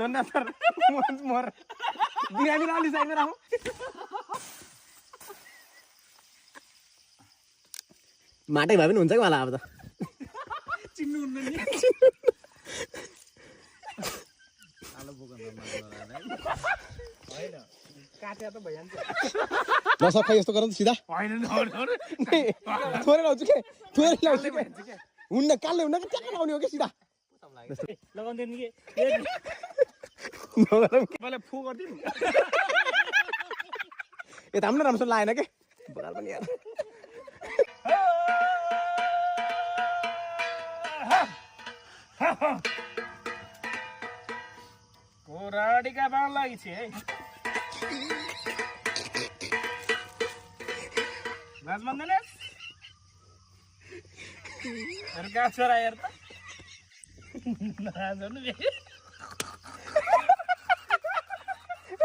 न sir more बिरामी लाली side में राखौ माटै भए पनि हुन्छ कि मलाई अब त चिन्नु हुन्न नि आलो बोका हैन काट्या त भइहाल्छ ल सबै यस्तो गर त सिधा हैन थोरै लाउँछु के थोरै लाउँछु के हुन्न कालले हुन्न कि ट्याक्क लाउने हो कि सिधा लगाउँदैन कि मलाई फु गर्दिन ए त हाम्रो राम्रोसँग लागेन के बगाल पनि यार पोराडीका बाण लागि छ है नाच भन्दैन हेर का छोरा हेर त नाच भन्नु